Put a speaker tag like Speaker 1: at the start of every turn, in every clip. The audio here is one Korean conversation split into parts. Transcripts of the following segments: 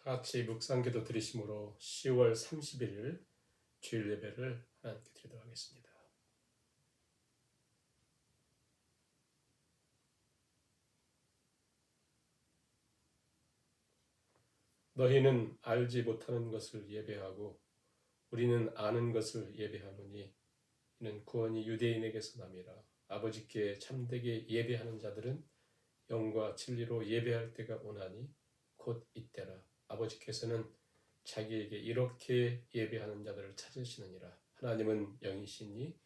Speaker 1: 같이 묵상기도 드리심으로 10월 30일 주일 예배를 하나님께 드리도록 하겠습니다. 너희는 알지 못하는 것을 예배하고 우리는 아는 것을 예배하노니 이는 구원이 유대인에게서 남이라. 아버지께 참되게 예배하는 자들은 영과 진리로 예배할 때가 오나니 곧 이때라. 아버지께서는 자기에게 이렇게 예배하는 자들을 찾으시느니라. 하나님은 영이시니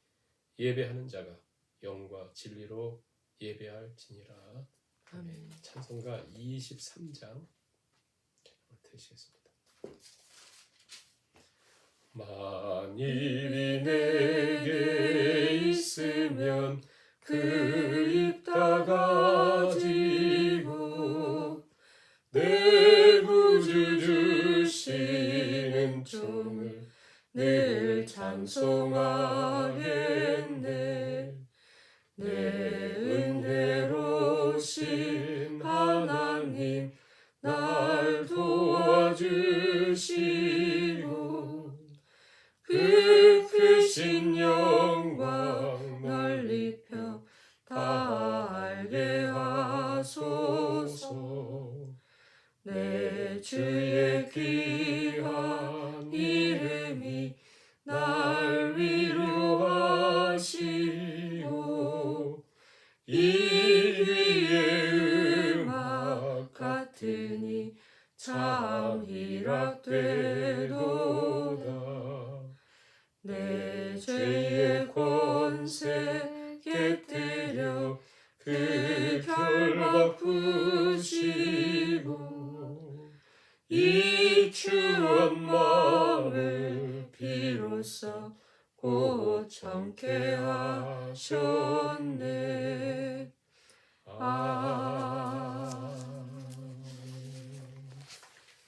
Speaker 1: 예배하는 자가 영과 진리로 예배할지니라. 아멘. 찬송가 23장 되시겠습니다. 만일이 내게 있으면 그 입 다 가지고 내 구주 주시는 종을 늘 찬송하겠네. 내 은혜로우신 하나님 날 도와주시고 그 크신 영광 널리 펴 다 알게 하소서. 내 주의 귀한 이름이 날 위로하시고 이 귀의 음악 같으니 참 희락되도다. 내 죄의 권세 깨뜨려 그 결박 푸시고 이 추한 마음을 비로소 고청케 하셨네.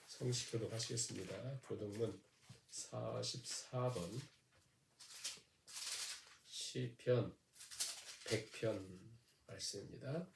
Speaker 1: 성시교독 하시겠습니다. 교독문 44번 시편 100편 말씀입니다.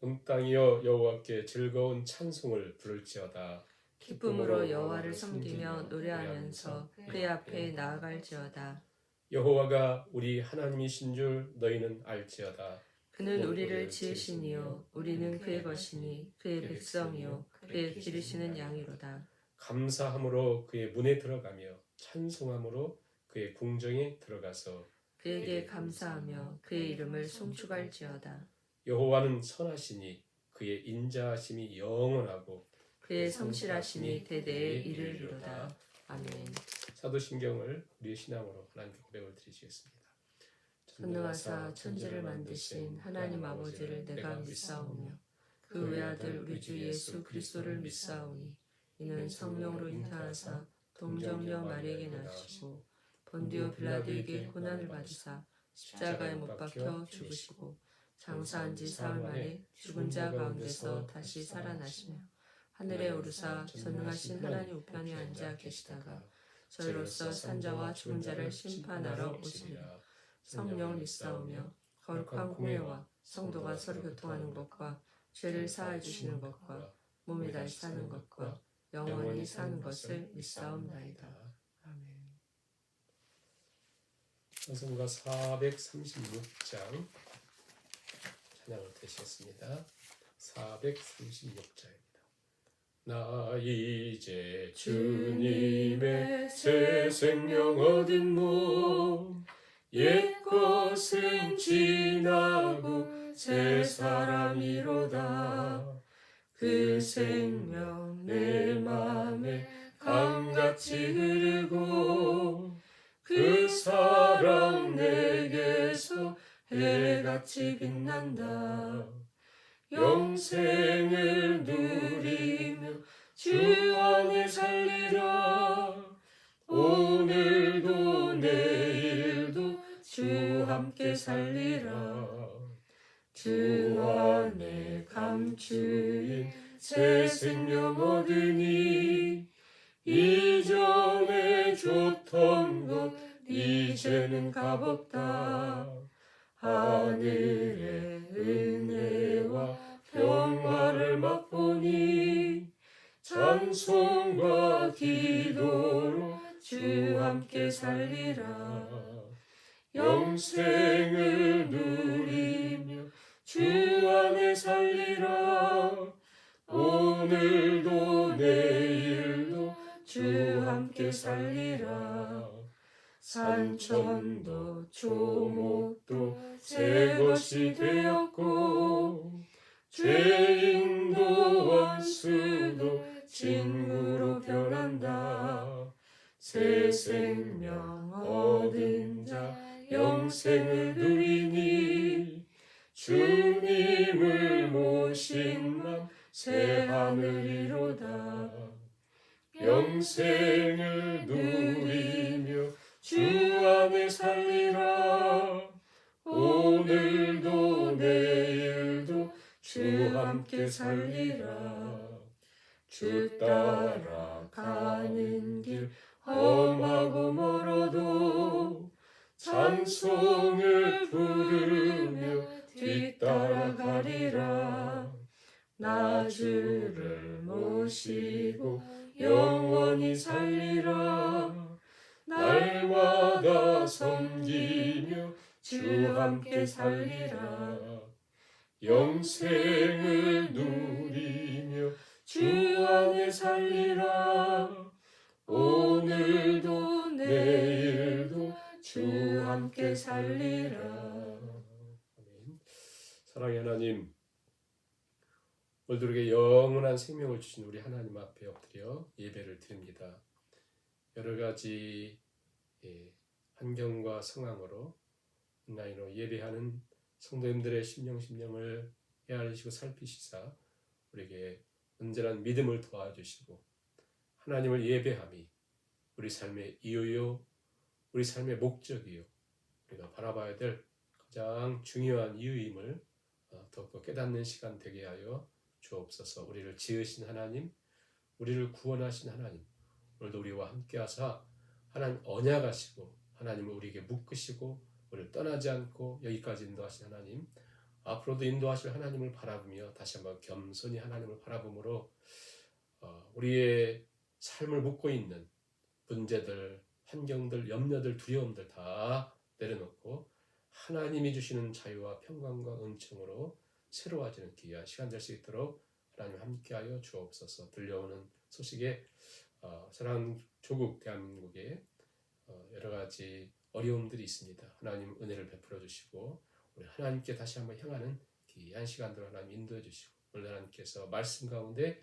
Speaker 1: 온 땅이여 여호와께 즐거운 찬송을 부를지어다.
Speaker 2: 기쁨으로 여호와를 섬기며 노래하면서 그의 앞에 나아갈지어다.
Speaker 1: 여호와가 우리 하나님이신 줄 너희는 알지어다.
Speaker 2: 그는 우리를 지으신 이요 우리는 그의 것이니 그의 백성이요 그의 기르시는 양이로다.
Speaker 1: 감사함으로 그의 문에 들어가며 찬송함으로 그의 궁정에 들어가서
Speaker 2: 그에게 감사하며 그의 이름을 송축할지어다.
Speaker 1: 여호와는 선하시니 그의 인자하심이 영원하고
Speaker 2: 그의 성실하심이 대대에 이르리로다. 아멘.
Speaker 1: 사도신경을 우리의 신앙으로 하나님께 고백을 드리시겠습니다.
Speaker 2: 전능하사 천지를 만드신 하나님 아버지를 내가 믿사오며 그 외아들 우리 주 예수 그리스도를 믿사오니 이는 성령으로 잉타하사 동정녀 마리에게 나시고 본디오 빌라도에게 고난을 받으사 십자가에 못 박혀 죽으시고 장사한 지 사흘 만에 죽은 자 가운데서 다시 살아나시며 하늘에 오르사 전능하신 하나님 우편에 앉아 계시다가 저희로서 산자와 죽은 자를 심판하러 오시리라. 성령을 믿사오며 거룩한 공회와 성도가 서로 교통하는 것과 죄를 사하여 주시는 것과 몸이 다시 사는 것과 영원히 사는 것을 믿사옵나이다. 아멘.
Speaker 1: 찬송가 436장 찬양을 드리겠습니다. 436장입니다. 나 이제 주님의 새 생명 얻은 몸 옛 것은 지나고 새 사람이로다. 그 생명 내 맘에 강같이 흐르고 그 사랑 내게서 해같이 빛난다. 영생을 누리며 주 안에 살리라. 오늘도 내일도 주 함께 살리라. 주 안에 감추인 새 생명 얻으니 이전에 줬던 것 이제는 값없다. 하늘의 은혜와 평화를 맛보니 찬송
Speaker 2: 오늘도 주 함께 살리라. 영생을 누리며 주 안에 살리라. 오늘도 내일도 주 함께 살리라. 산천도 초목도 새 것이 되었고 죄인도 원수도 친구로 변한다. 새 생명 얻은 자 영생을 누리니 주님을 모신 맘 새 하늘이로다. 영생을 누리며 주 안에 살리라. 오늘도 내일도 주 함께 살리라. 주 따라 가는 길 험하고 멀어도 찬송을 부르며 뒤따라가리라. 나 주를 모시고 영원히 살리라. 날마다 섬기며 주 함께 살리라. 영생을 누리며 주 안에 살리라. 오늘도 내일도 주 함께 살리라.
Speaker 1: 아멘. 사랑의 하나님, 오늘도 우리에게 영원한 생명을 주신 우리 하나님 앞에 엎드려 예배를 드립니다. 여러 가지 환경과 상황으로 온라인으로 예배하는 성도님들의 심령을 헤아리시고 살피시사 우리에게 온전한 믿음을 도와주시고 하나님을 예배함이 우리 삶의 이유요, 우리 삶의 목적이요, 우리가 바라봐야 될 가장 중요한 이유임을 더욱더 깨닫는 시간 되게 하여 주옵소서. 우리를 지으신 하나님, 우리를 구원하신 하나님, 오늘도 우리와 함께하사 하나님 언약하시고 하나님을 우리에게 묶으시고 우리를 떠나지 않고 여기까지 인도하신 하나님, 앞으로도 인도하실 하나님을 바라보며 다시 한번 겸손히 하나님을 바라보므로 우리의 삶을 묶고 있는 문제들, 환경들, 염려들, 두려움들 다 내려놓고 하나님이 주시는 자유와 평강과 은총으로 새로워지는 귀한 시간 될 수 있도록 하나님 함께하여 주옵소서. 들려오는 소식에 사랑하는 조국 대한민국에 여러 가지 어려움들이 있습니다. 하나님 은혜를 베풀어 주시고 우리 하나님께 다시 한번 향하는 귀한 시간들 하나님 인도해 주시고 오늘 하나님께서 말씀 가운데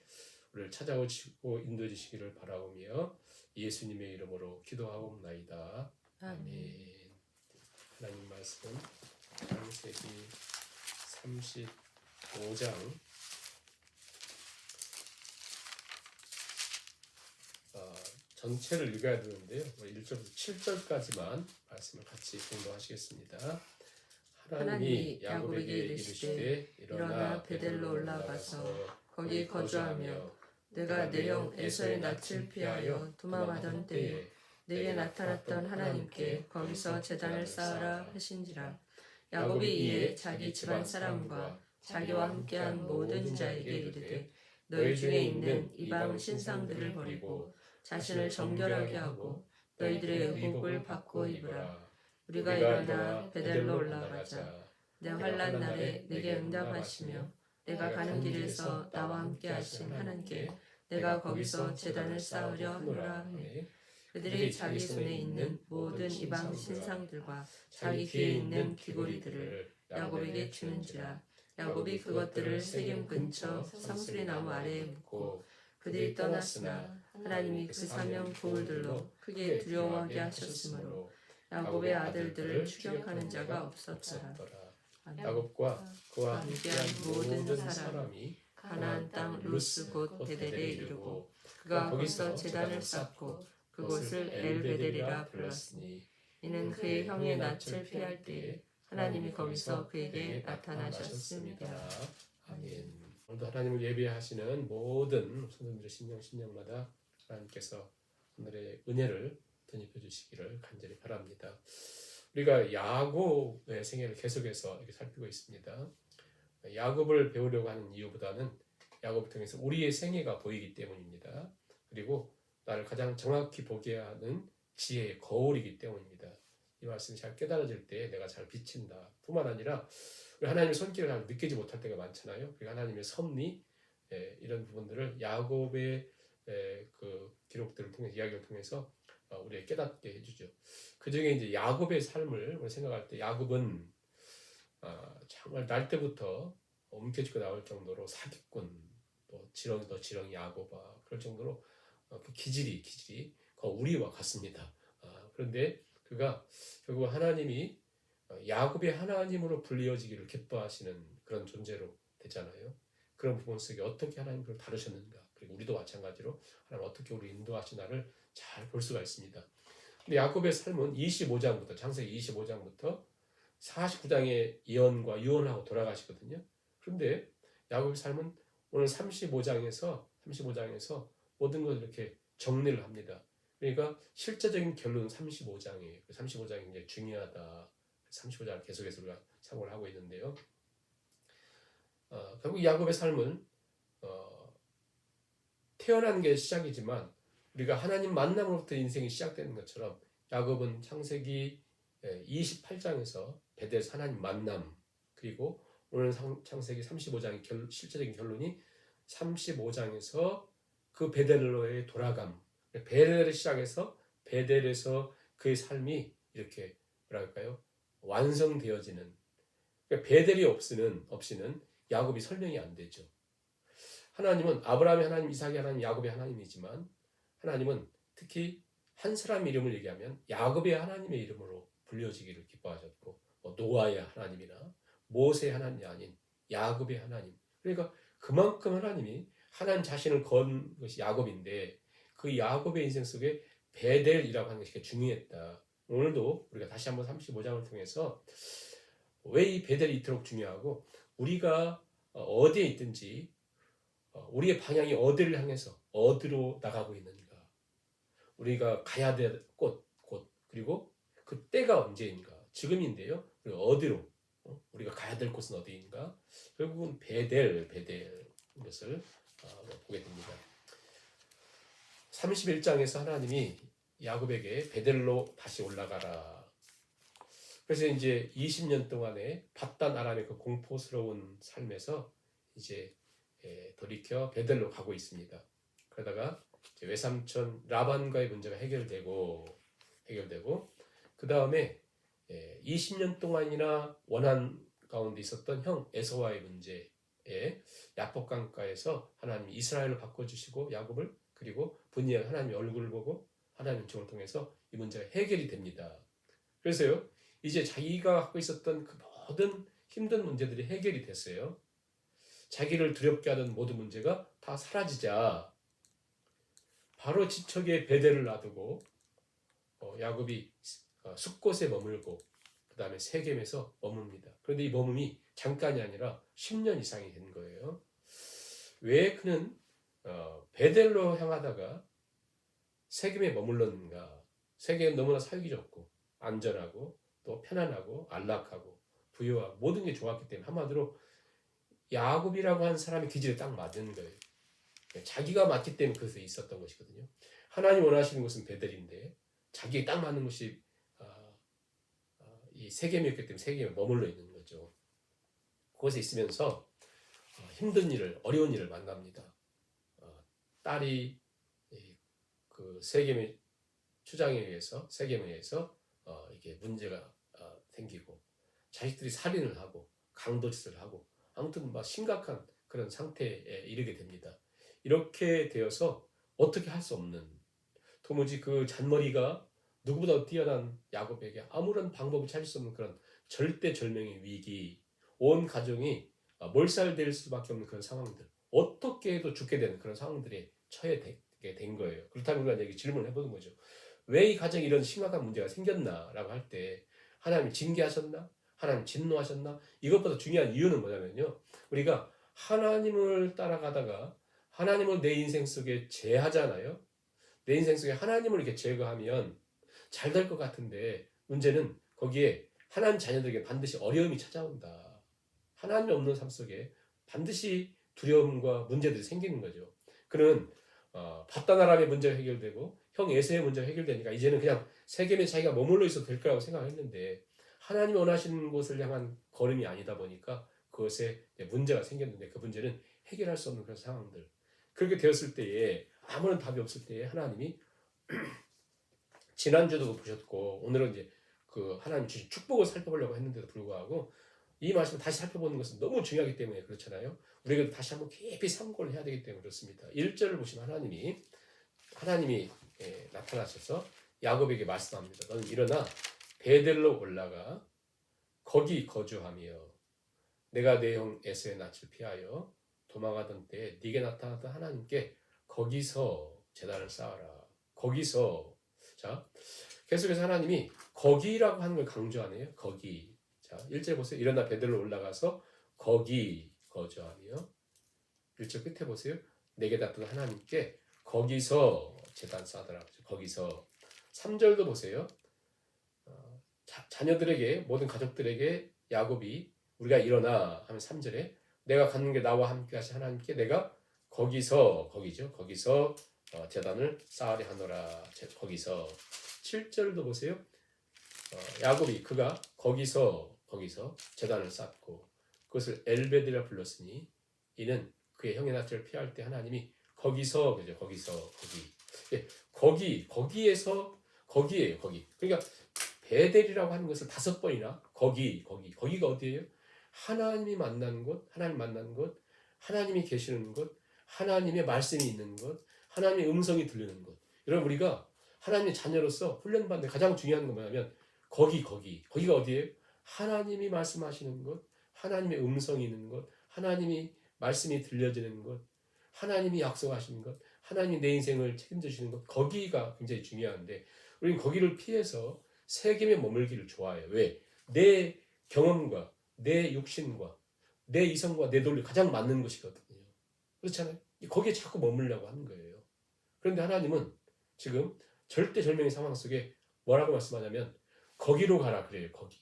Speaker 1: 우리를 찾아오시고 인도해 주시기를 바라오며 예수님의 이름으로 기도하옵나이다. 아멘. 하나님 말씀 창세기 35장 전체를 읽어야 되는데요. 1절부터 7절까지만 말씀을 같이 공부하시겠습니다. 하나님이 야곱에게 이르시되 일어나 베델로 올라가서 거기 거주하며 내가 내령 에서의 낯을 피하여 도망하던 때에 내게 나타났던 하나님께 거기서 제단을 쌓으라 하신지라. 야곱이 이에 자기 집안 사람과 자기와 함께한 모든 자에게 이르되 너희 중에 있는 이방 신상들을 버리고 자신을 정결하게 하고 너희들의 의복을 바꿔 입으라. 우리가 일어나 베델로 올라가자. 내 환난 날에 내게 응답하시며 내가 가는 길에서 나와 함께 하신 하나님께 내가 거기서 제단을 쌓으려 하노라 하네. 그들이 자기 손에 있는 모든 이방 신상들과 자기 귀에 있는 귀고리들을 야곱에게 주는지라. 야곱이 그것들을 세겜 근처 상수리 나무 아래에 묻고 그들이 떠났으나 하나님이 그 사명 돌들로 크게 두려워하게 하셨으므로 야곱의 아들들을 추격하는 자가 없었더라. 야곱과 그와 함께한 모든 사람이 가나안 땅 루스 곧 베델에 이르고 그가 거기서 제단을 쌓고 그곳을 엘베델이라 불렀으니 이는 그의 형의 낯을 피할 때에 하나님이 거기서 그에게 나타나셨습니다. 아멘. 오늘도 하나님을 예배하시는 모든 성도님들의 심령마다 하나님께서 오늘의 은혜를 덧입혀 주시기를 간절히 바랍니다. 우리가 야곱의 생애를 계속해서 이렇게 살피고 있습니다. 야곱을 배우려고 하는 이유보다는 야곱을 통해서 우리의 생애가 보이기 때문입니다. 그리고 나를 가장 정확히 보게 하는 지혜의 거울이기 때문입니다. 이 말씀이 잘 깨달아질 때 내가 잘 비친다. 뿐만 아니라 우리 하나님의 손길을 잘 느끼지 못할 때가 많잖아요. 그리고 하나님의 섭리 이런 부분들을 야곱의 그 기록들을 통해서 이야기를 통해서 우리에게 깨닫게 해주죠. 그 중에 이제 야곱의 삶을 우리 생각할 때 야곱은 정말 날 때부터 움켜쥐고 나올 정도로 사기꾼, 또 지렁이 야곱아 그럴 정도로 그 기질이 그 우리와 같습니다. 그런데 그가 결국 하나님이 야곱의 하나님으로 불리어지기를 기뻐하시는 그런 존재로 되잖아요. 그런 부분 속에 어떻게 하나님 그걸 다루셨는가, 그리고 우리도 마찬가지로 하나님 어떻게 우리 인도하시나를 잘 볼 수가 있습니다. 근데 야곱의 삶은 25장부터 창세기 25장부터 49장의 예언과 유언하고 돌아가시거든요. 그런데 야곱의 삶은 오늘 35장에서 모든 것을 이렇게 정리를 합니다. 그러니까 실제적인 결론은 35장이에요. 35장이 굉장히 중요하다. 35장을 계속해서 우리가 참고를 하고 있는데요. 결국 야곱의 삶은 태어난 게 시작이지만 우리가 하나님 만남으로부터 인생이 시작되는 것처럼 야곱은 창세기 28장에서 베델에서 하나님 만남, 그리고 오늘 창세기 35장의 실제적인 결론이 35장에서 그 베델로의 돌아감, 베델을 시작해서 베델에서 그의 삶이 이렇게 뭐랄까요, 완성되어지는, 그러니까 베델이 없이는 야곱이 설명이 안 되죠. 하나님은 아브라함의 하나님, 이삭의 하나님, 야곱의 하나님이지만 하나님은 특히 한 사람 이름을 얘기하면 야곱의 하나님의 이름으로 불려지기를 기뻐하셨고, 노아의 하나님이나 모세의 하나님이 아닌 야곱의 하나님, 그러니까 그만큼 하나님이 하나님 자신을 건 것이 야곱인데 그 야곱의 인생 속에 베델이라고 하는 것이 중요했다. 오늘도 우리가 다시 한번 35장을 통해서 왜 이 베델이 이토록 중요하고 우리가 어디에 있든지 우리의 방향이 어디를 향해서 어디로 나가고 있는가, 우리가 가야 될 곳, 그리고 그 때가 언제인가, 지금인데요. 그리고 어디로, 우리가 가야 될 곳은 어디인가, 결국은 베델 것을 보게 됩니다. 31장에서 하나님이 야곱에게 베델로 다시 올라가라. 그래서 이제 20년 동안의 밧단 아람의 그 공포스러운 삶에서 이제 돌이켜 베델로 가고 있습니다. 그러다가 외삼촌 라반과의 문제가 해결되고 그 다음에 20년 동안이나 원한 가운데 있었던 형 에서와의 문제에 야복강가에서 하나님이 이스라엘을 바꿔주시고 야곱을, 그리고 분이한 하나님의 얼굴을 보고 하나님의 종을 통해서 이 문제가 해결이 됩니다. 그래서요, 이제 자기가 갖고 있었던 그 모든 힘든 문제들이 해결이 됐어요. 자기를 두렵게 하던 모든 문제가 다 사라지자 바로 지척에 베델을 놔두고 야곱이 숫곳에 머물고 그 다음에 세겜에서 머뭅니다. 그런데 이 머뭅이 잠깐이 아니라 10년 이상이 된 거예요. 왜 그는 베델로 향하다가 세겜에 머물렀는가? 세겜은 너무나 살기 좋고 안전하고 또 편안하고 안락하고 부유하고 모든 게 좋았기 때문에 한마디로 야곱이라고 하는 사람의 기질에 딱 맞는 거예요. 자기가 맞기 때문에 그것에 있었던 것이거든요. 하나님 원하시는 것은 베델인데 자기에 딱 맞는 것이 이 세겜이었기 때문에 세겜에 머물러 있는 거죠. 그곳에 있으면서 힘든 일을, 어려운 일을 만납니다. 딸이 그 세겜의 추장에 의해서, 세겜에 의해서 이게 문제가 생기고 자식들이 살인을 하고 강도짓을 하고 아무튼 막 심각한 그런 상태에 이르게 됩니다. 이렇게 되어서 어떻게 할 수 없는, 도무지 그 잔머리가 누구보다 뛰어난 야곱에게 아무런 방법을 찾을 수 없는 그런 절대절명의 위기, 온 가정이 몰살될 수밖에 없는 그런 상황들, 어떻게 해도 죽게 되는 그런 상황들에 처해게 된 거예요. 그렇다면 우리가 여기 질문을 해보는 거죠. 왜 이 가정에 이런 심각한 문제가 생겼나라고 할 때 하나님이 징계하셨나? 하나님 진노하셨나? 이것보다 중요한 이유는 뭐냐면요, 우리가 하나님을 따라가다가 하나님을 내 인생 속에 제하잖아요. 내 인생 속에 하나님을 이렇게 제거하면 잘 될 것 같은데 문제는 거기에 하나님 자녀들에게 반드시 어려움이 찾아온다. 하나님이 없는 삶 속에 반드시 두려움과 문제들이 생기는 거죠. 그는 바단 아람의 문제가 해결되고 형 에서의 문제가 해결되니까 이제는 그냥 세겜에 자기가 머물러 있어도 될 거라고 생각했는데 하나님이 원하시는 곳을 향한 걸음이 아니다 보니까 그것에 문제가 생겼는데 그 문제는 해결할 수 없는 그런 상황들. 그렇게 되었을 때에 아무런 답이 없을 때에 하나님이 지난주도 보셨고 오늘은 이제 그 하나님 주신 축복을 살펴보려고 했는데도 불구하고 이 말씀을 다시 살펴보는 것은 너무 중요하기 때문에 그렇잖아요. 우리가 다시 한번 깊이 삼고를 해야 되기 때문에 그렇습니다. 1절을 보시면 하나님이 나타나셔서 야곱에게 말씀합니다. 너는 일어나 베델로 올라가 거기 거주하며 내가 내 형 에서의 낯을 피하여 도망하던 때에 네게 나타났던 하나님께 거기서 제단을 쌓아라. 거기서 자 계속해서 하나님이 거기라고 하는 걸 강조하네요. 거기. 자 1절 보세요. 일어나 베델로 올라가서 거기 거주하며 1절 끝에 보세요. 내게 나타난 하나님께 거기서 제단 쌓아라. 거기서 3절도 보세요. 자녀들에게 모든 가족들에게 야곱이 우리가 일어나 하면 3절에 내가 가는 게 나와 함께 하신 하나님께 내가 거기서 제단을 쌓으려 하노라. 거기서 7절도 보세요. 야곱이 그가 거기서 제단을 쌓고 그것을 엘베드라 불렀으니 이는 그의 형의 낯을 피할 때 하나님이 거기서 거기에서 거기예요. 거기. 그러니까 베델이라고 하는 것을 5번이나 거기가 어디예요? 하나님이 만난 곳, 하나님 만난 곳, 하나님이 계시는 곳, 하나님의 말씀이 있는 곳, 하나님의 음성이 들리는 곳. 여러분 우리가 하나님의 자녀로서 훈련받는 가장 중요한 건 뭐냐면 거기가 어디예요? 하나님이 말씀하시는 곳, 하나님의 음성이 있는 곳, 하나님이 말씀이 들려지는 곳, 하나님이 약속하시는 것, 하나님이 내 인생을 책임져 주시는 것, 거기가 굉장히 중요한데 우리는 거기를 피해서 세겜에 머물기를 좋아해요. 왜? 내 경험과 내 육신과 내 이성과 내 논리 가장 맞는 것이거든요. 그렇잖아요. 거기에 자꾸 머물려고 하는 거예요. 그런데 하나님은 지금 절대절명의 상황 속에 뭐라고 말씀하냐면 거기로 가라 그래요. 거기.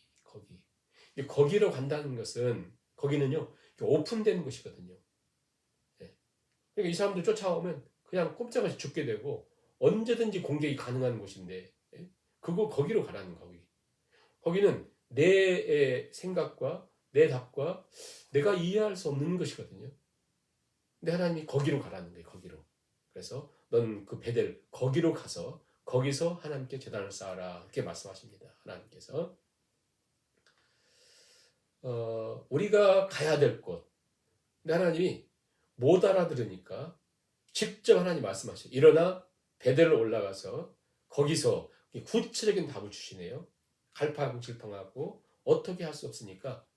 Speaker 1: 거기로 간다는 것은 거기는요 오픈된 곳이거든요. 그러니까 이 사람들 쫓아오면 그냥 꼼짝없이 죽게 되고 언제든지 공격이 가능한 곳인데 거기로 가라는 거기. 거기는 내 생각과 내 답과 내가 이해할 수 없는 것이거든요. 근데 하나님이 거기로 가라는 거예요. 거기로. 그래서 넌 그 베델 거기로 가서 거기서 하나님께 제단을 쌓아라 이렇게 말씀하십니다. 하나님께서 우리가 가야 될 곳. 근데 하나님이 못 알아들으니까 직접 하나님 말씀하셔요. 일어나 베델로 올라가서 거기서 구체적인 답을 주시네요. 갈팡질팡하고 어떻게 할 수 없으니까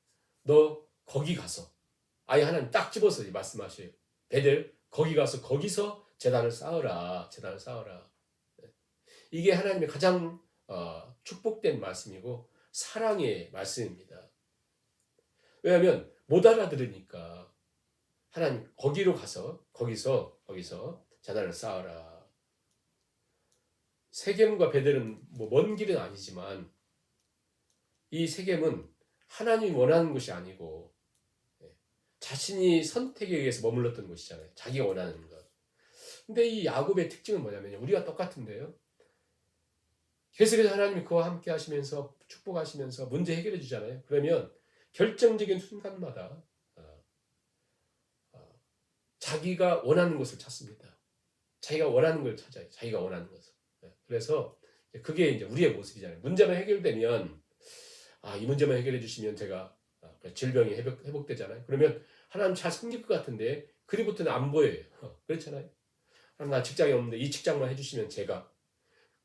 Speaker 1: 너 거기 가서 아예 하나님 딱 집어서 말씀하셔요. 베델 거기 가서 거기서 제단을 쌓으라. 이게 하나님의 가장 축복된 말씀이고 사랑의 말씀입니다. 왜냐하면 못 알아들으니까 하나님 거기로 가서 거기서 제단을 쌓으라. 세겜과 베델은 먼 길은 아니지만 이 세겜은 하나님이 원하는 것이 아니고 자신이 선택에 의해서 머물렀던 곳이잖아요. 자기가 원하는 것. 근데 이 야곱의 특징은 뭐냐면요. 우리가 똑같은데요. 계속해서 하나님이 그와 함께 하시면서 축복하시면서 문제 해결해 주잖아요. 그러면 결정적인 순간마다 자기가 원하는 것을 찾습니다. 자기가 원하는 걸 찾아요. 자기가 원하는 것을. 그래서 그게 이제 우리의 모습이잖아요. 문제만 해결되면 이 문제만 해결해 주시면 제가 질병이 회복되잖아요. 그러면 하나님 잘 섬길 것 같은데 그리부터는 안 보여요. 그렇잖아요. 나 직장이 없는데 이 직장만 해주시면 제가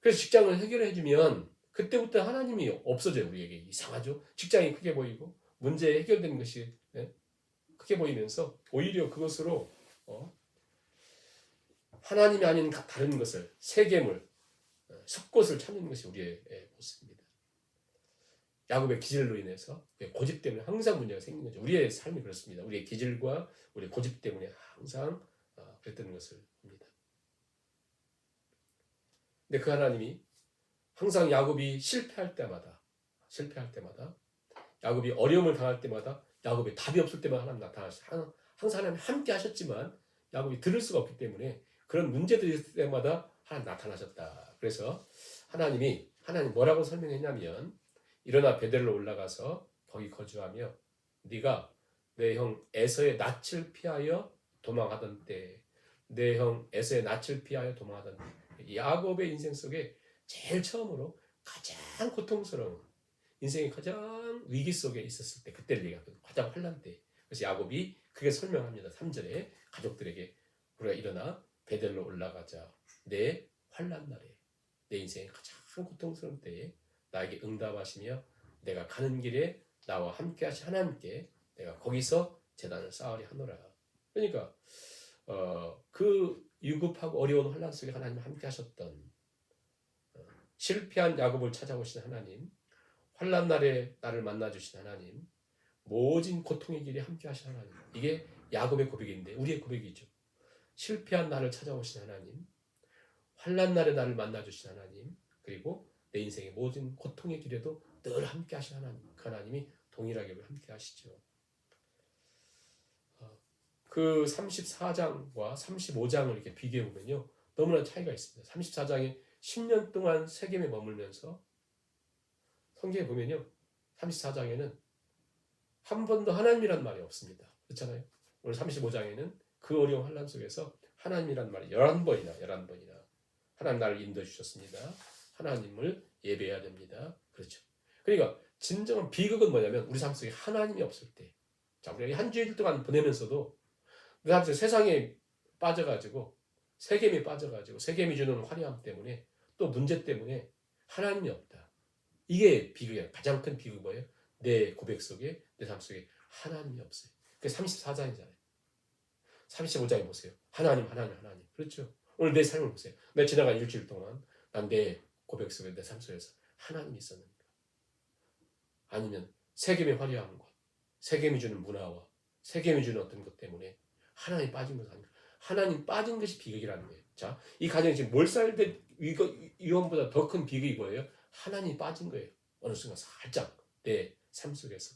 Speaker 1: 그래서 직장을 해결해 주면 그때부터 하나님이 없어져요. 우리에게 이상하죠. 직장이 크게 보이고 문제 해결되는 것이 크게 보이면서 오히려 그것으로 하나님이 아닌 다른 것을 세겜을 숲곳을 찾는 것이 우리의 모습입니다. 야곱의 기질로 인해서 고집 때문에 항상 문제가 생기는 거죠. 우리의 삶이 그렇습니다. 우리의 기질과 우리의 고집 때문에 항상 그랬던 것을 봅니다. 근데 그 하나님이 항상 야곱이 실패할 때마다 야곱이 어려움을 당할 때마다 야곱이 답이 없을 때마다 하나님 나타나시죠. 항상 하나님 함께 하셨지만 야곱이 들을 수가 없기 때문에 그런 문제들이 있을 때마다 하나님 나타나셨다. 그래서 하나님 뭐라고 설명했냐면 일어나 베델로 올라가서 거기 거주하며 네가 내 형 에서의 낯을 피하여 도망하던 때 내 형 에서의 낯을 피하여 도망하던 때 야곱의 인생 속에 제일 처음으로 가장 고통스러운 인생의 가장 위기 속에 있었을 때 그때를 얘기하거든요. 가장 환난 때. 그래서 야곱이 그게 설명합니다. 3절에 가족들에게 우리가 일어나 베델로 올라가자. 내 환난 날에 내 인생의 가장 고통스러운 때에 나에게 응답하시며 내가 가는 길에 나와 함께 하신 하나님께 내가 거기서 제단을 쌓으리 하노라. 그러니까 그 유급하고 어려운 환난 속에 하나님 함께 하셨던 실패한 야곱을 찾아오신 하나님, 환난 날에 나를 만나 주신 하나님, 모진 고통의 길에 함께 하신 하나님. 이게 야곱의 고백인데 우리의 고백이죠. 실패한 나를 찾아오신 하나님, 환난 날에 나를 만나 주신 하나님, 그리고 내 인생의 모든 고통의 길에도 늘 함께 하신 하나님. 그 하나님이 동일하게 함께 하시죠. 그 34장과 35장을 이렇게 비교해 보면요. 너무나 차이가 있습니다. 34장에 10년 동안 세겜에 머물면서 성경에 보면요. 34장에는 한 번도 하나님이란 말이 없습니다. 그렇잖아요. 오늘 35장에는 그 어려운 환난 속에서 하나님이란 말이 11번이나 하나님 나를 인도해 주셨습니다. 하나님을 예배해야 됩니다. 그렇죠. 그러니까 진정한 비극은 뭐냐면 우리 삶 속에 하나님이 없을 때, 자 우리가 한 주일 동안 보내면서도 우리 삶 속에 세상에 빠져가지고 세겜에 빠져가지고 세겜이 주는 화려함 때문에 또 문제 때문에 하나님이 없다. 이게 비극이에요. 가장 큰 비극이 뭐예요? 내 고백 속에 내 삶 속에 하나님이 없어요. 그게 34장이잖아요. 35장에 보세요. 하나님. 그렇죠. 오늘 내 삶을 보세요. 내 지나간 일주일 동안 난 내 고백 속에 내 삶 속에서 하나님이 있었는가? 아니면 세겜의 화려함과 세겜이 주는 문화와 세겜이 주는 어떤 것 때문에 하나님 빠진 것 아닙니까? 하나님 빠진 것이 비극이라는 거예요. 자, 이 가정이 지금 몰살된 위험보다 더 큰 비극이 뭐예요? 하나님이 빠진 거예요. 어느 순간 살짝 내 삶 속에서.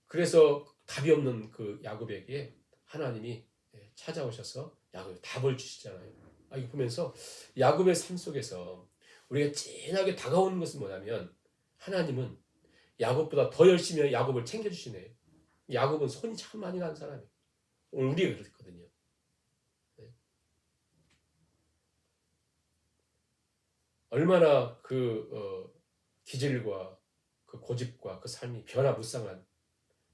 Speaker 1: 그래서 답이 없는 그 야곱에게 하나님이 찾아오셔서 야곱에 답을 주시잖아요. 이거 보면서 야곱의 삶 속에서 우리가 진하게 다가오는 것은 뭐냐면 하나님은 야곱보다 더 열심히 야곱을 챙겨주시네요. 야곱은 손이 참 많이 가는 사람이에요. 오늘 우리가 그렇거든요. 얼마나 그 기질과 그 고집과 그 삶이 변화무쌍한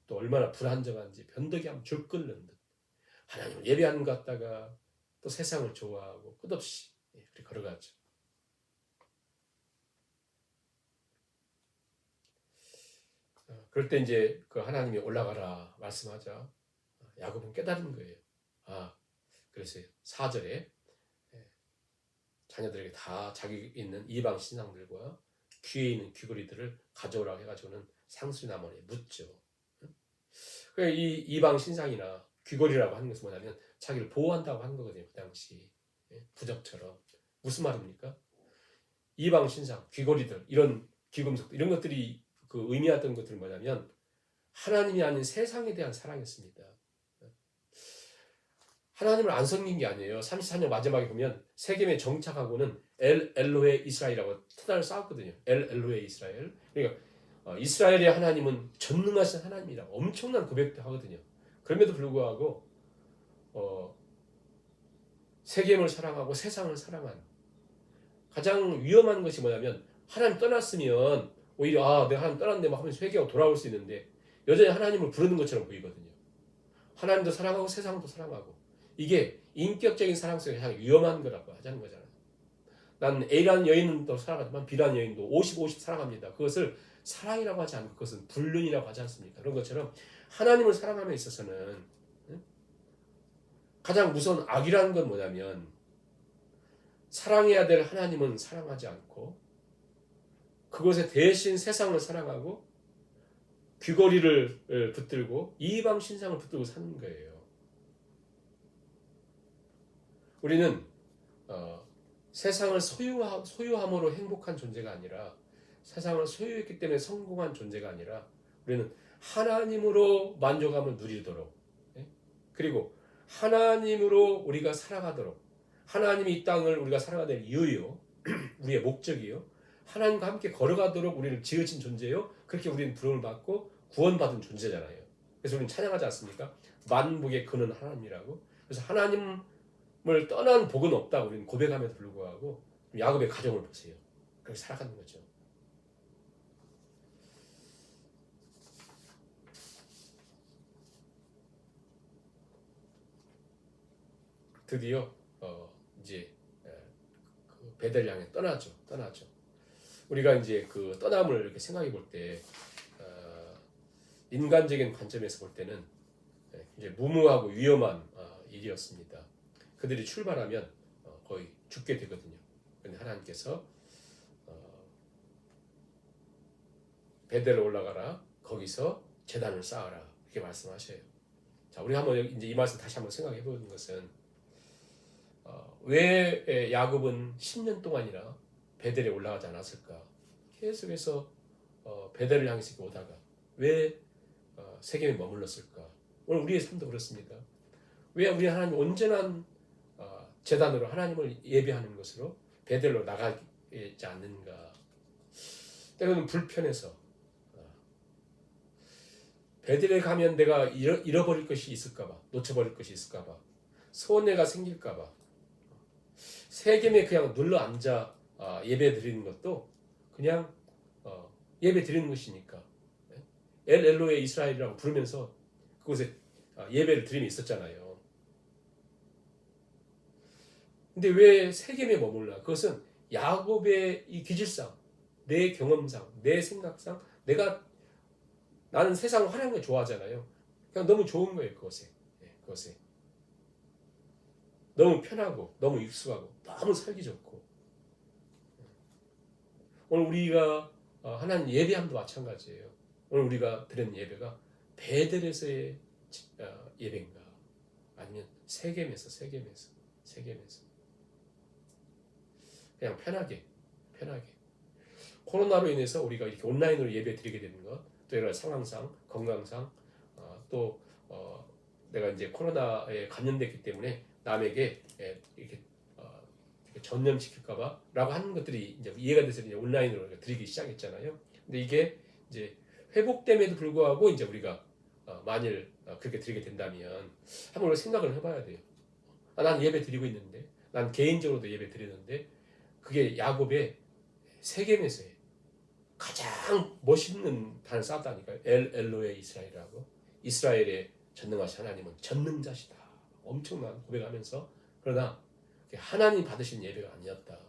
Speaker 1: 또 얼마나 불안정한지 변덕이 하면 줄 끓는 듯 하나님을 예배하는 것 같다가 또 세상을 좋아하고 끝없이 그렇게 걸어가죠. 그럴 때 이제 그 하나님이 올라가라 말씀하자 야곱은 깨달은 거예요. 그래서 4절에 자녀들에게 다 자기 있는 이방 신상들과 귀에 있는 귀걸이들을 가져오라고 해가지고는 상수나무에 묻죠. 이 이방 신상이나 귀걸이라고 하는 것은 뭐냐면 자기를 보호한다고 하는 거거든요. 그 당시 부적처럼. 무슨 말입니까? 이방 신상, 귀걸이들, 이런 귀금속 이런 것들이 그 의미하던 것들은 뭐냐면 하나님이 아닌 세상에 대한 사랑이었습니다. 하나님을 안 섬긴 게 아니에요. 34년 마지막에 보면 세겜에 정착하고는 엘로헤 이스라엘이라고 태단을 쌓았거든요. 엘로헤 이스라엘. 그러니까 이스라엘의 하나님은 전능하신 하나님이라고 엄청난 고백도 하거든요. 그럼에도 불구하고 세겜을 사랑하고 세상을 사랑한 가장 위험한 것이 뭐냐면 하나님 떠났으면 오히려 내가 하나님 떠났네 막 하면서 회개하고 돌아올 수 있는데 여전히 하나님을 부르는 것처럼 보이거든요. 하나님도 사랑하고 세상도 사랑하고 이게 인격적인 사랑 속에 가장 위험한 거라고 하자는 거잖아요. 난 A라는 여인도 사랑하지만 B라는 여인도 50-50 사랑합니다. 그것을 사랑이라고 하지 않고 그것은 불륜이라고 하지 않습니까? 그런 것처럼 하나님을 사랑함에 있어서는 가장 무서운 악이라는 건 뭐냐면 사랑해야 될 하나님은 사랑하지 않고 그것에 대신 세상을 사랑하고 귀걸이를 붙들고 이방 신상을 붙들고 사는 거예요. 우리는 세상을 소유함으로 행복한 존재가 아니라 세상을 소유했기 때문에 성공한 존재가 아니라 우리는 하나님으로 만족함을 누리도록 그리고 하나님으로 우리가 살아가도록, 하나님이 이 땅을 우리가 살아가는 이유요, 우리의 목적이요, 하나님과 함께 걸어가도록 우리를 지으신 존재요, 그렇게 우리는 부름을 받고 구원받은 존재잖아요. 그래서 우리는 찬양하지 않습니까? 만복의 근원 하나님이라고. 그래서 하나님을 떠난 복은 없다 우리는 고백함에도 불구하고 야곱의 가정을 보세요. 그렇게 살아가는 거죠. 드디어 이제 그 베델 향해 떠나죠. 우리가 이제 그 떠남을 이렇게 생각해 볼 때 인간적인 관점에서 볼 때는 이제 무모하고 위험한 일이었습니다. 그들이 출발하면 거의 죽게 되거든요. 그런데 하나님께서 베델로 올라가라, 거기서 제단을 쌓아라, 이렇게 말씀하셔요. 자, 우리 한번 이제 이 말씀 다시 한번 생각해 보는 것은 왜 야곱은 10년 동안이나 베델에 올라가지 않았을까? 계속해서 베델을 향해서 오다가 왜 세겜에 머물렀을까? 오늘 우리의 삶도 그렇습니다. 왜 우리 하나님 온전한 제단으로 하나님을 예배하는 것으로 베델로 나가지 않는가? 때로는 불편해서 베델에 가면 내가 잃어버릴 것이 있을까봐, 놓쳐버릴 것이 있을까봐, 손해가 생길까봐, 세겜에 그냥 눌러 앉아 예배 드리는 것도 그냥 예배 드리는 것이니까. 엘 엘로의 이스라엘이라고 부르면서 그곳에 예배를 드림이 있었잖아요. 근데 왜 세겜에 머물라? 그것은 야곱의 이 기질상, 내 경험상, 내 생각상, 나는 세상 화려한 걸 좋아하잖아요. 그냥 너무 좋은 거예요, 그것에. 너무 편하고, 너무 익숙하고, 너무 살기 좋고. 오늘 우리가 하나님 예배함도 마찬가지예요. 오늘 우리가 드리는 예배가 베델에서의 예배인가? 아니면 세겜에서. 그냥 편하게. 코로나로 인해서 우리가 이렇게 온라인으로 예배 드리게 되는 것, 또 여러 상황상, 건강상, 또 내가 이제 코로나에 감염됐기 때문에 남에게 이렇게 전염시킬까봐라고 하는 것들이 이제 이해가 돼서 이제 온라인으로 드리기 시작했잖아요. 근데 이게 이제 회복됨에도 불구하고 이제 우리가 만일 그렇게 드리게 된다면 한번 생각을 해봐야 돼요. 난 예배 드리고 있는데, 난 개인적으로도 예배 드리는데, 그게 야곱의 세겜에서의 가장 멋있는 단을 쌓았다니까요. 엘 엘로의 이스라엘이라고. 이스라엘의 전능하신 하나님은 전능자시다. 엄청난 고백하면서, 그러나 하나님 받으신 예배가 아니었다.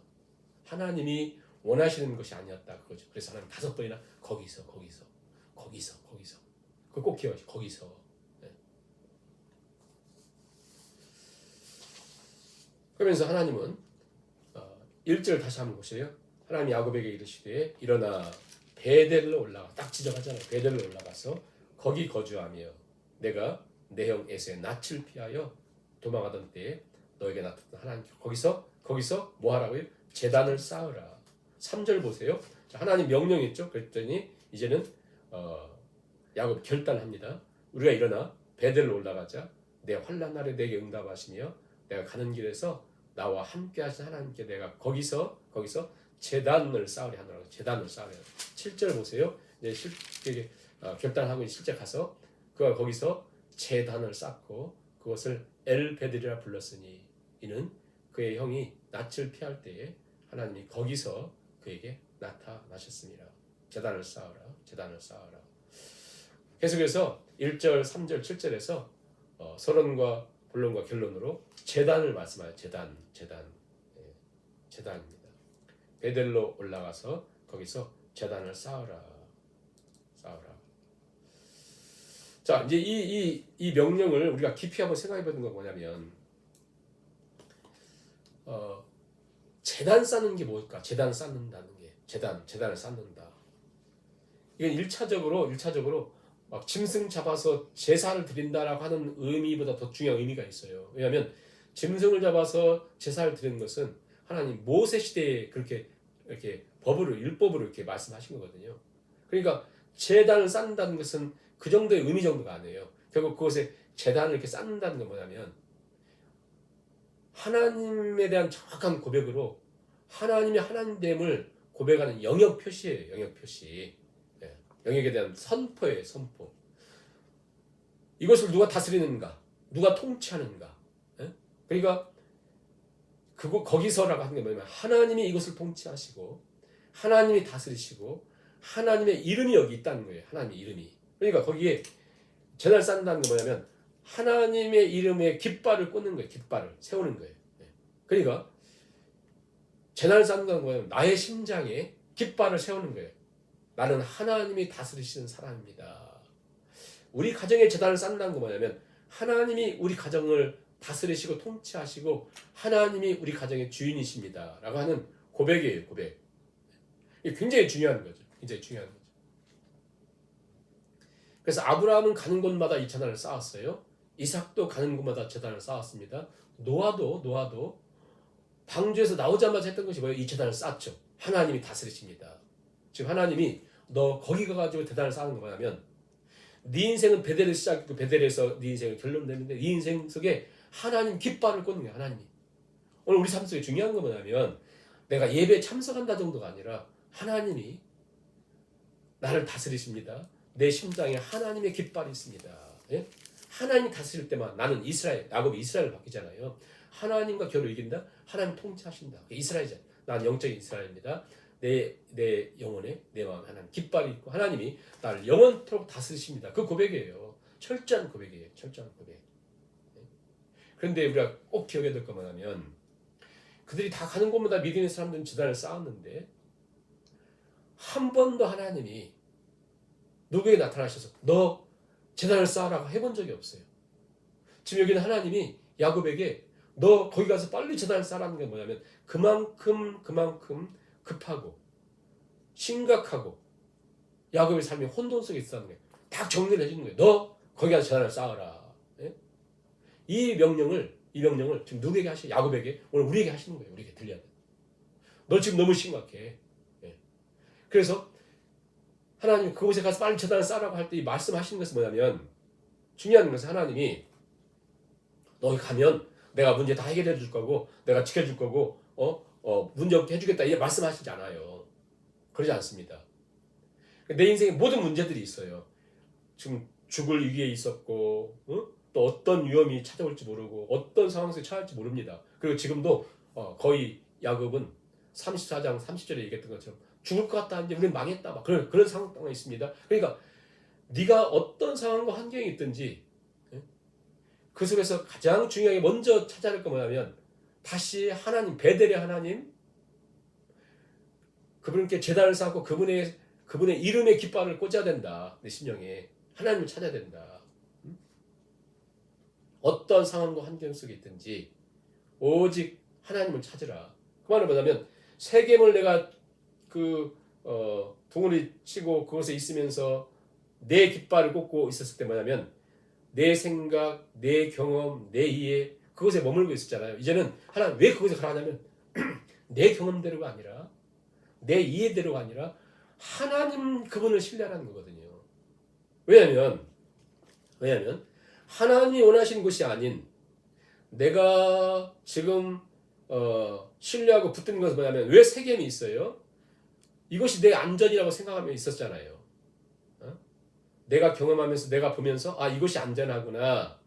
Speaker 1: 하나님이 원하시는 것이 아니었다. 그거죠. 그래서 하나님 5번이나 거기서. 그거 꼭 기억하시고, 거기서. 네. 그러면서 하나님은 1절 다시 한번 보세요. 하나님이 야곱에게 이르시되 일어나 베델로 올라가. 딱 지적하잖아요. 베델로 올라가서 거기 거주하며 내가 내 형 에서의 낯을 피하여 도망하던 때에 너에게 나타난 하나님, 거기서 뭐 하라고요? 제단을 쌓으라. 3절 보세요. 자, 하나님 명령했죠. 그랬더니 이제는 야곱 결단합니다. 우리가 일어나 베델로 올라가자. 내 환난 날에 내게 응답하시며 내가 가는 길에서 나와 함께 하신 하나님께 내가 거기서 제단을 쌓으려 하노라고. 제단을 쌓으려. 7절 보세요. 이제 결단하고 실제 가서 그가 거기서 제단을 쌓고 그것을 엘베델이라 불렀으니 이는 그의 형이 낯을 피할 때에 하나님이 거기서 그에게 나타나셨습니다. 제단을 쌓으라. 계속해서 1절, 3절, 7절에서 서론과 본론과 결론으로 제단을 말씀하여 제단입니다. 베델로 올라가서 거기서 제단을 쌓으라. 자, 이제 이 명령을 우리가 깊이 한번 생각해 보는 건 뭐냐면, 제단 쌓는 게 뭘까? 제단 쌓는다는 게, 제단을 쌓는다. 이건 1차적으로 막 짐승 잡아서 제사를 드린다라고 하는 의미보다 더 중요한 의미가 있어요. 왜냐하면 짐승을 잡아서 제사를 드리는 것은 하나님 모세 시대에 그렇게 이렇게 율법으로 이렇게 말씀하신 거거든요. 그러니까 제단을 쌓는다는 것은 그 정도의 의미 정도가 아니에요. 결국 그것에 제단을 이렇게 쌓는다는 건 뭐냐면 하나님에 대한 정확한 고백으로 하나님의 하나님됨을 고백하는 영역 표시예요. 영역 표시. 예, 영역에 대한 선포예요. 선포. 이것을 누가 다스리는가? 누가 통치하는가? 예? 그러니까 거기서라고 하는 게 뭐냐면 하나님이 이것을 통치하시고 하나님이 다스리시고 하나님의 이름이 여기 있다는 거예요. 하나님의 이름이. 그러니까 거기에 제단을 쌓는다는 게 뭐냐면 하나님의 이름에 깃발을 꽂는 거예요. 깃발을 세우는 거예요. 그러니까 제단을 쌓는다는 건 뭐냐면 나의 심장에 깃발을 세우는 거예요. 나는 하나님이 다스리시는 사람입니다. 우리 가정에 제단을 쌓는다는 건 뭐냐면 하나님이 우리 가정을 다스리시고 통치하시고 하나님이 우리 가정의 주인이십니다. 라고 하는 고백이에요. 고백. 이게 굉장히 중요한 거죠. 굉장히 중요한 거죠. 그래서 아브라함은 가는 곳마다 이 제단을 쌓았어요. 이삭도 가는 곳마다 제단을 쌓았습니다. 노아도 방주에서 나오자마자 했던 것이 뭐예요? 이 제단을 쌓았죠. 하나님이 다스리십니다. 지금 하나님이 너 거기 가가지고 제단을 쌓는 거 뭐냐면 네 인생은 베델에서 시작했고 베델에서 네 인생은 결론되는데 네 인생 속에 하나님 깃발을 꽂는 거예요. 하나님이. 오늘 우리 삶 속에 중요한 건 뭐냐면 내가 예배에 참석한다 정도가 아니라 하나님이 나를 다스리십니다. 내 심장에 하나님의 깃발이 있습니다. 예? 하나님이 다스릴 때만 나는 이스라엘, 야곱이 이스라엘을 바뀌잖아요. 하나님과 겨루 이긴다. 하나님 통치하신다. 이스라엘이잖아. 난 영적인 이스라엘입니다. 내 영혼에 내 마음에 하나님 깃발이 있고 하나님이 나를 영원토록 다스리십니다. 그 고백이에요. 철저한 고백이에요. 철저한 고백. 그런데 우리가 꼭 기억해야 될 것만 하면 그들이 다 가는 곳마다 믿음의 사람들은 제단을 쌓았는데 한 번도 하나님이 누구에게 나타나셔서 너 제단을 쌓으라고 해본 적이 없어요. 지금 여기는 하나님이 야곱에게 너 거기 가서 빨리 제단을 쌓으라는 게 뭐냐면 그만큼 급하고 심각하고 야곱의 삶이 혼돈 속에 있었다는 거예요. 딱 정리를 해주는 거예요. 너 거기 가서 제단을 쌓으라. 예? 이 명령을 지금 누구에게 하시죠? 야곱에게 오늘 우리에게 하시는 거예요. 우리에게 들려야 돼. 너 지금 너무 심각해. 예. 그래서 하나님 그곳에 가서 빨리 제단을 쌓으라고 할 때 이 말씀하시는 것은 뭐냐면 중요한 것은 하나님이 너희 가면 내가 문제 다 해결해 줄 거고 내가 지켜줄 거고 문제 없게 해주겠다 이 말씀하시지 않아요. 그러지 않습니다. 내 인생에 모든 문제들이 있어요. 지금 죽을 위기에 있었고 또 어떤 위험이 찾아올지 모르고 어떤 상황 속에 처할지 모릅니다. 그리고 지금도 거의 야곱은 34장 30절에 얘기했던 것처럼 죽을 것 같다 이제 우리는 망했다 막 그런 상황이 있습니다. 그러니까 네가 어떤 상황과 환경이 있든지 그 속에서 가장 중요하게 먼저 찾아야 할 건 뭐냐면 다시 하나님 베델의 하나님 그분께 제단을 쌓고 그분의 이름의 깃발을 꽂아야 된다. 내 심령에 하나님을 찾아야 된다. 어떤 상황과 환경 속에 있든지 오직 하나님을 찾으라. 그 말은 뭐냐면 세겜을 내가 둥을 치고 그곳에 있으면서 내 깃발을 꽂고 있었을 때 뭐냐면 내 생각, 내 경험, 내 이해 그것에 머물고 있었잖아요. 이제는 하나님 왜 그곳에 가라 하냐면 내 경험대로가 아니라 내 이해대로가 아니라 하나님 그분을 신뢰하라는 거거든요. 왜냐하면 하나님이 원하시는 것이 아닌 내가 지금 신뢰하고 붙든 것은 뭐냐면 왜 세겜이 있어요? 이것이 내 안전이라고 생각하며 있었잖아요. 내가 경험하면서 내가 보면서 이것이 안전하구나.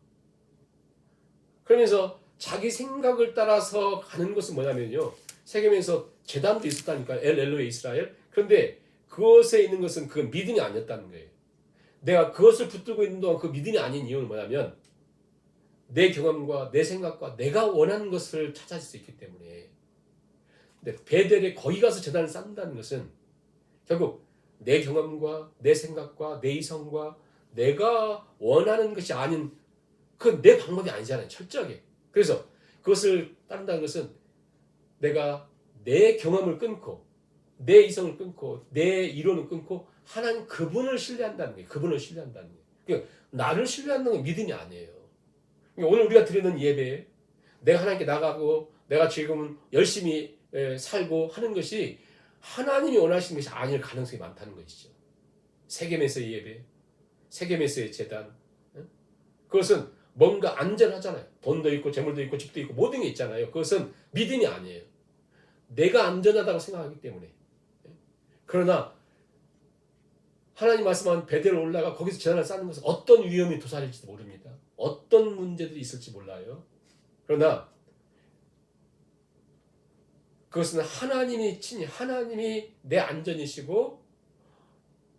Speaker 1: 그러면서 자기 생각을 따라서 가는 것은 뭐냐면요. 세겜에서 제단도 있었다니까. 엘로의 이스라엘. 그런데 그것에 있는 것은 그 믿음이 아니었다는 거예요. 내가 그것을 붙들고 있는 동안 그 믿음이 아닌 이유는 뭐냐면 내 경험과 내 생각과 내가 원하는 것을 찾을 수 있기 때문에. 근데 베델에 거기 가서 제단을 쌓는다는 것은 결국 내 경험과 내 생각과 내 이성과 내가 원하는 것이 아닌 그 내 방법이 아니잖아요. 철저하게. 그래서 그것을 따른다는 것은 내가 내 경험을 끊고 내 이성을 끊고 내 이론을 끊고 하나님 그분을 신뢰한다는 거예요. 그분을 신뢰한다는 거예요. 그러니까 나를 신뢰하는 건 믿음이 아니에요. 그러니까 오늘 우리가 드리는 예배에 내가 하나님께 나가고 내가 지금 열심히 살고 하는 것이 하나님이 원하시는 것이 아닐 가능성이 많다는 것이죠. 세겜에서의 예배, 세겜에서의 제단, 그것은 뭔가 안전하잖아요. 돈도 있고 재물도 있고 집도 있고 모든 게 있잖아요. 그것은 믿음이 아니에요. 내가 안전하다고 생각하기 때문에. 그러나 하나님 말씀한 베델로 올라가 거기서 재단을 쌓는 것은 어떤 위험이 도사릴지도 모릅니다. 어떤 문제들이 있을지 몰라요. 그러나 그것은 하나님이 친히 하나님이 내 안전이시고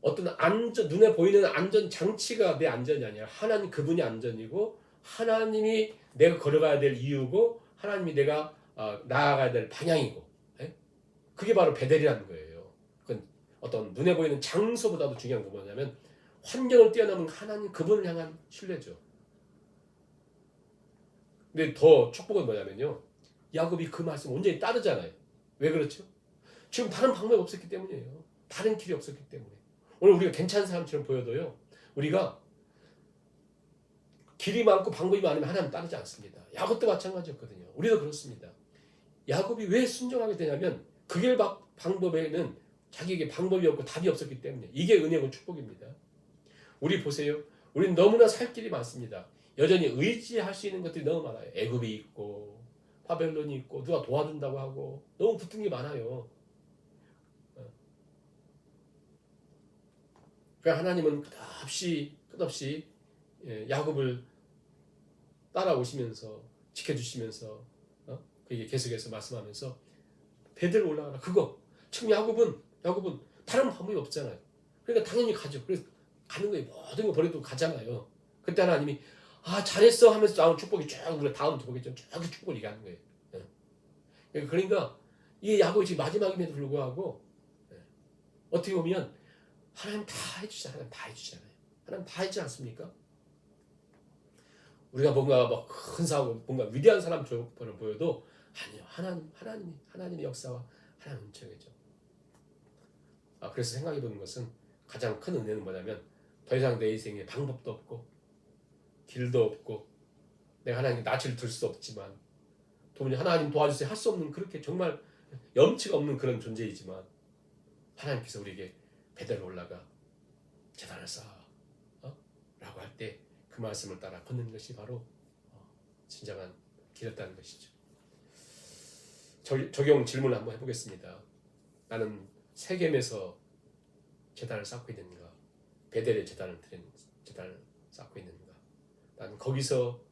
Speaker 1: 어떤 안전 눈에 보이는 안전 장치가 내 안전이 아니라 하나님 그분이 안전이고 하나님이 내가 걸어가야 될 이유고 하나님이 내가 나아가야 될 방향이고 그게 바로 베델이라는 거예요. 그건 어떤 눈에 보이는 장소보다도 중요한 건 뭐냐면 환경을 뛰어넘은 하나님 그분을 향한 신뢰죠. 근데 더 축복은 뭐냐면요. 야곱이 그 말씀 온전히 따르잖아요. 왜 그렇죠? 지금 다른 방법이 없었기 때문이에요. 다른 길이 없었기 때문에. 오늘 우리가 괜찮은 사람처럼 보여도요. 우리가 길이 많고 방법이 많으면 하나님 따르지 않습니다. 야곱도 마찬가지였거든요. 우리도 그렇습니다. 야곱이 왜 순종하게 되냐면 그 길 방법에는 자기에게 방법이 없고 답이 없었기 때문에 이게 은혜고 축복입니다. 우리 보세요. 우리는 너무나 살 길이 많습니다. 여전히 의지할 수 있는 것들이 너무 많아요. 애굽이 있고 바벨론이 있고 누가 도와준다고 하고 너무 붙은 게 많아요. 그러니까 하나님은 끝없이 야곱을 따라오시면서 지켜주시면서 그게 계속해서 말씀하면서 베델 올라가라 그거 지금 야곱은 다른 방법이 없잖아요. 그러니까 당연히 가죠. 그래서 가는 거예요. 모든 거 버리고 가잖아요. 그때 하나님이 잘했어 하면서 나온 축복이 쭉 우리가 다음 주보겠죠. 쭉 축복을 얘기하는 거예요. 그러니까 이 야곱이 지금 마지막임에도 불구하고 어떻게 보면 하나님 다 해주잖아요. 하나님 다 해주지 않습니까? 우리가 뭔가 막 큰 사고 뭔가 위대한 사람처럼 보여도 아니요. 하나님의 역사와 하나님의 은총이죠. 그래서 생각해 보는 것은 가장 큰 은혜는 뭐냐면 더 이상 내 인생에 방법도 없고 길도 없고 내가 하나님께 낯을 들 수 없지만 도무지 하나님 도와주세요 할 수 없는 그렇게 정말 염치가 없는 그런 존재이지만 하나님께서 우리에게 베델로 올라가 제단을 쌓아 라고 할 때 그 말씀을 따라 걷는 것이 바로 진정한 길이었다는 것이죠. 적용 질문을 한번 해보겠습니다. 나는 세겜에서 제단을 쌓고 있는가? 베델에 제단을 쌓고 있는가? 나는 거기서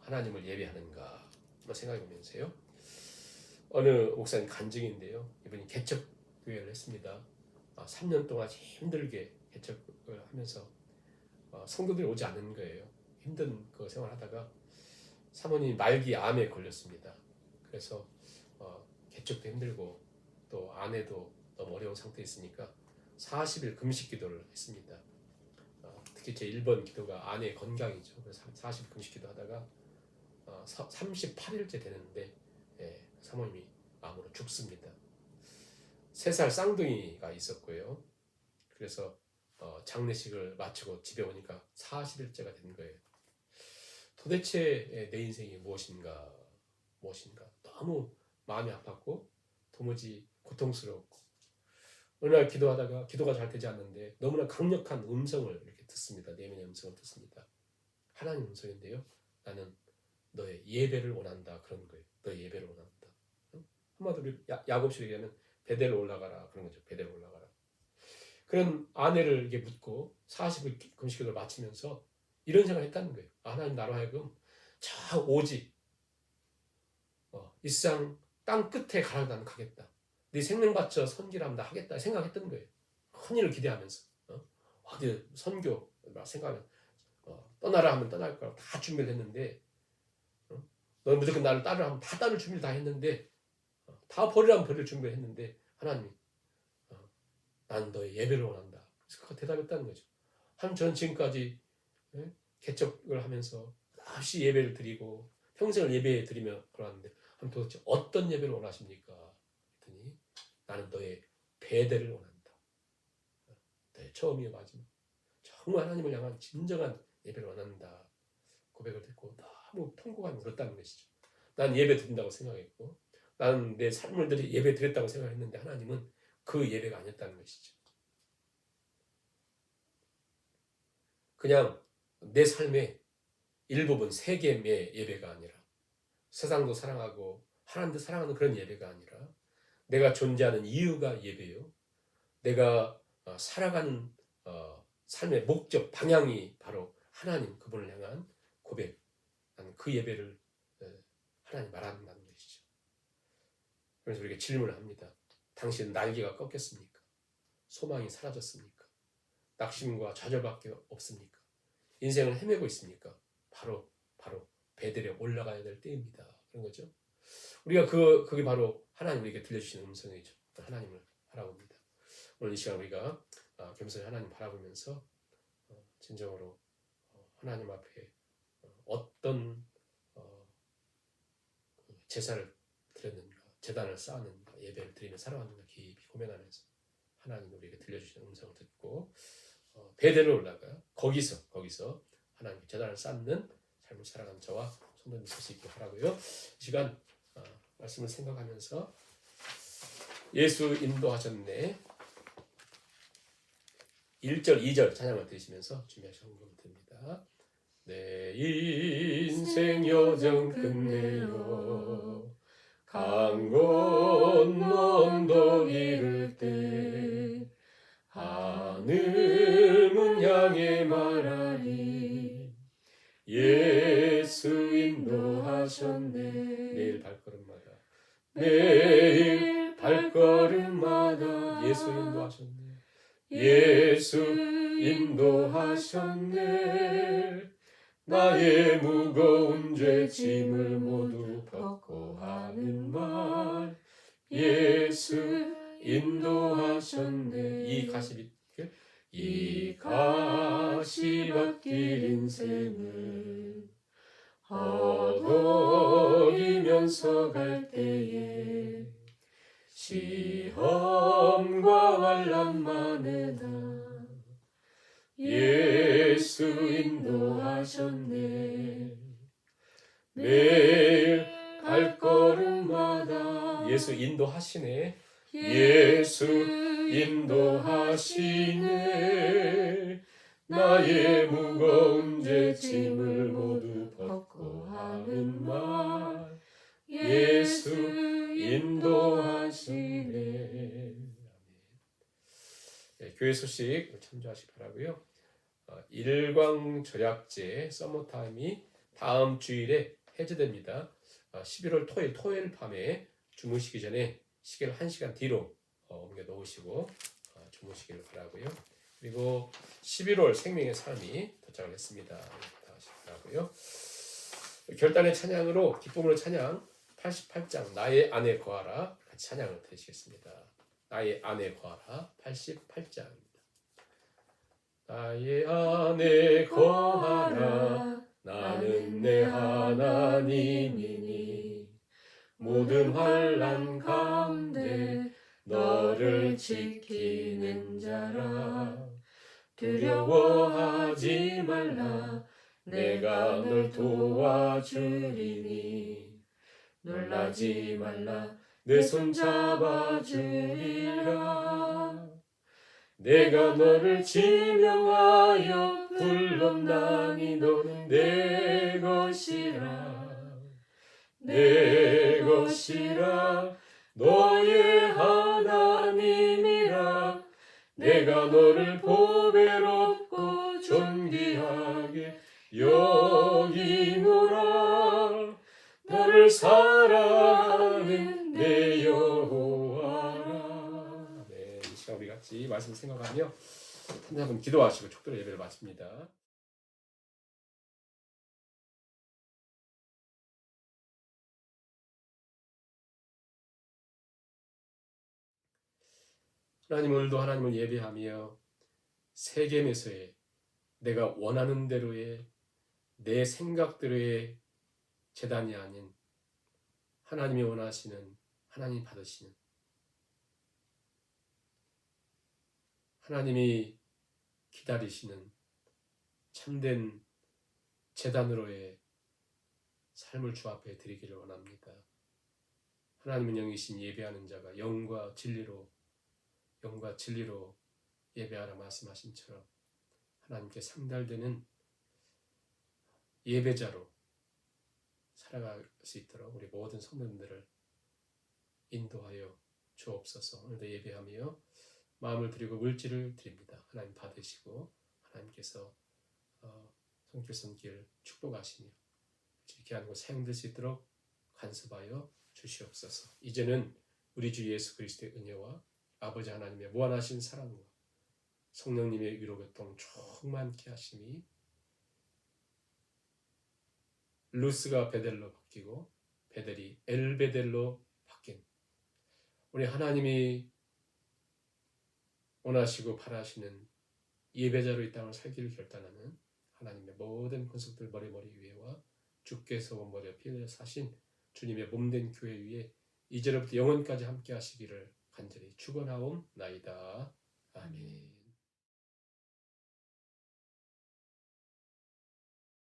Speaker 1: 하나님을 예배하는가? 한번 생각해 보면서요. 어느 목사님 간증인데요. 이분이 개척교회를 했습니다. 3년 동안 힘들게 개척을 하면서 성도들이 오지 않는 거예요. 힘든 그 생활하다가 사모님이 말기 암에 걸렸습니다. 그래서 개척도 힘들고 또 아내도 너무 어려운 상태에 있으니까 40일 금식 기도를 했습니다. 특히 제 1번 기도가 아내의 건강이죠. 그래서 40일 금식 기도 하다가 38일째 되는데 사모님이 암으로 죽습니다. 3살 쌍둥이가 있었고요. 그래서 장례식을 마치고 집에 오니까 40일째가 된 거예요. 도대체 내 인생이 무엇인가 너무 마음이 아팠고 도무지 고통스럽고 어느 날 기도하다가 기도가 잘 되지 않는데 너무나 강력한 음성을 이렇게 듣습니다. 내면의 음성을 듣습니다. 하나님 음성인데요. 나는 너의 예배를 원한다 그런 거예요. 너의 예배를 원한다. 한마디로 야곱식으로 얘기하면 베델로 올라가라 그런 거죠. 베델로 올라가라. 그런 아내를 이렇게 묻고 40일 금식기도를 마치면서 이런 생각을 했다는 거예요. 하나님 나로 하여금 저 오직 이 세상 땅 끝에 가라고 나는 가겠다. 네 생명 바쳐 선기라면 나 하겠다 생각했던 거예요. 큰 일을 기대하면서 어디 선교 생각하면 떠나라 하면 떠날 거라고 다 준비를 했는데 너는 무조건 나를 따르라 하면 다 따를 준비를 다 했는데 다 버리라면 버릴 준비를 했는데 하나님이 나는 너의 예배를 원한다. 그래서 그가 대답했다는 거죠. 하나님 저는 지금까지 개척을 하면서 다시 예배를 드리고 평생을 예배 드리며 그러는데 하나님 도대체 어떤 예배를 원하십니까? 했더니 나는 너의 베델을 원한다. 너의 처음이요 마지막. 정말 하나님을 향한 진정한 예배를 원한다. 고백을 듣고 너무 통곡하며 울었다는 것이죠. 난 예배 드린다고 생각했고 나는 내 삶을 들이 예배 드렸다고 생각했는데 하나님은 그 예배가 아니었다는 것이죠. 그냥 내 삶에 일부분 세겜의 예배가 아니라 세상도 사랑하고 하나님도 사랑하는 그런 예배가 아니라 내가 존재하는 이유가 예배요. 내가 살아가는 삶의 목적, 방향이 바로 하나님 그분을 향한 고백. 나는 그 예배를 하나님 말한다는 것이죠. 그래서 우리가 질문을 합니다. 당신은 날개가 꺾였습니까? 소망이 사라졌습니까? 낙심과 좌절밖에 없습니까? 인생을 헤매고 있습니까? 바로 베델에 올라가야 될 때입니다. 그런 거죠. 우리가 그게 바로 하나님 우리에게 들려주시는 음성이죠. 하나님을 바라봅니다. 오늘 이 시간 우리가 겸손히 하나님 바라보면서 진정으로 하나님 앞에 어떤 제사를 드렸는가, 제단을 쌓았는가, 예배를 드리며 살아왔는가 깊이 고민하면서 하나님 우리에게 들려주시는 음성을 듣고 베델로 올라가 거기서 하나님께 제단을 쌓는 삶을 살아가는 저와 성도님 될 수 있게 바라고요. 이 시간 말씀을 생각하면서 예수 인도하셨네 1절 2절 찬양을 드시면서 준비하시는 것 듭니다. 내 인생 여정 끝내어 강 건넌 더 이를 때 하늘 문 향해 말하리 예수 인도하셨네. 매일 발걸음마다 예수 인도하셨네. 예수 인도하셨네. 나의 무거운 죄 짐을 모두 벗고 하는 말 예수 인도하셨네. 이 가시밭길 인생을 허덕이면서 갈 때에 시험과 환난 많으나 예수 인도하셨네. 매일 발걸음마다 예수 인도하시네. 예수 인도하시네. 나의 무거운 죄 짐을 모두 벗고 하는 말 예수 인도하시네. 교회 소식 참조하시기 바라고요. 일광절약제 서머타임이 다음 주일에 해제됩니다. 11월 토요일 밤에 주무시기 전에 시계를 1시간 뒤로 옮겨 놓으시고 주무시기를 바라고요. 그리고 11월 생명의 삶이 도착을 했습니다. 바라고요. 결단의 찬양으로 기쁨으로 찬양 88장 나의 안에 거하라 같이 찬양을 드리시겠습니다. 나의 안에 거하라 88장입니다. 나의 안에 거하라 나는 내 하나님이니 모든 환난 가운데 너를 지키는 자라 두려워하지 말라 내가 널 도와주리니 놀라지 말라 내 손 잡아주리라 내가 너를 지명하여 불렀나니 너는 내 것이라 내 것이라 너의 하나님이라 내가 너를 보배롭고 존귀하게 여기노라 너를 사랑하는 내 여호와라. 네, 이 시간 우리 같이 말씀 생각하며 한 분 기도하시고 촉도로 예배를 마칩니다. 하나님 오늘도 하나님을 예배하며 세겜에서의 내가 원하는 대로의 내 생각대로의 제단이 아닌 하나님이 원하시는 하나님이 받으시는 하나님이 기다리시는 참된 제단으로의 삶을 주 앞에 드리기를 원합니다. 하나님은 영이신 예배하는 자가 영과 진리로 예배하라 말씀하신처럼 하나님께 상달되는 예배자로 살아갈 수 있도록 우리 모든 성도님들을 인도하여 주옵소서. 오늘도 예배하며 마음을 드리고 물질을 드립니다. 하나님 받으시고 하나님께서 손길 손길 축복하시며 귀한 곳 사용될 수 있도록 간섭하여 주시옵소서. 이제는 우리 주 예수 그리스도의 은혜와 아버지 하나님의 무한하신 사랑과 성령님의 위로 교통 충만케 하심이 루스가 베델로 바뀌고 베델이 엘베델로 바뀐 우리 하나님이 원하시고 바라시는 예배자로 이 땅을 살기를 결단하는 하나님의 모든 권속들 머리 위에와 주께서 원머리에 피 흘려 사신 주님의 몸된 교회 위에 이제로부터 영원까지 함께 하시기를 간절히 축원하옵나이다. 아멘.